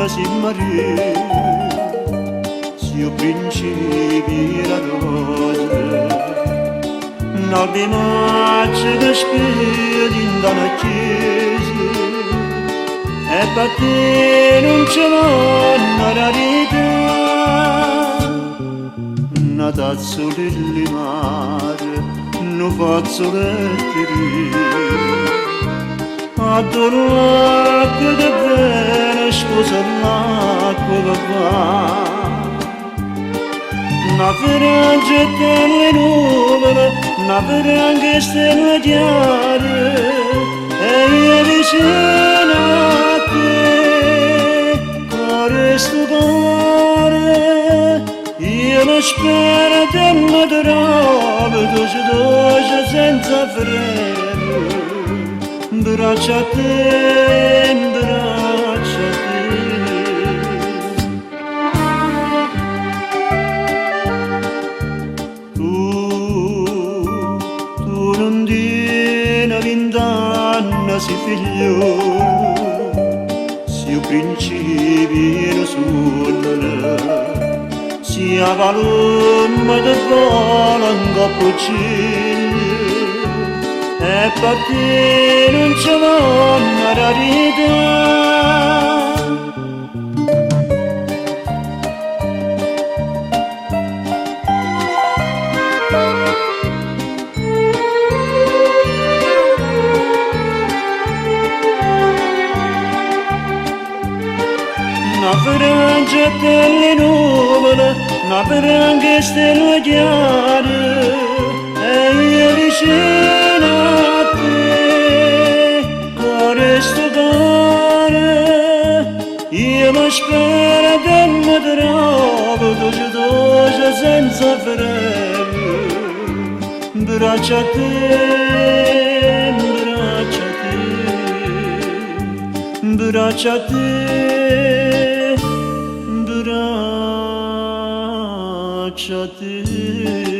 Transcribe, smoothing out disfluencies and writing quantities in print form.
si marì, si principi la rosa, nel maggio che spedi in una chiesa, e per te non c'è una rarità, una tazza di mare, non faccio lettere. Adorate de bene sposa l'acqua che va, una frangia tenue nuvole, una frangia stelle chiare, e io vicino a te, cuore sto cuore, io non spero che mi trovi, dolce senza freno. Braccia a te, braccia a te. Tu non tieni 20 anni, si figlio, si un principio suona, si a valumma de vola un cappuccino. E per te non c'è una rarità. Una frangia delle nuvole, una frangia stelle chiare, e io vicino a te, cuore sto cuore, io mi spero che mi trovo, dolce senza freno, braccia a te, braccia a te, braccia a te, braccia a te.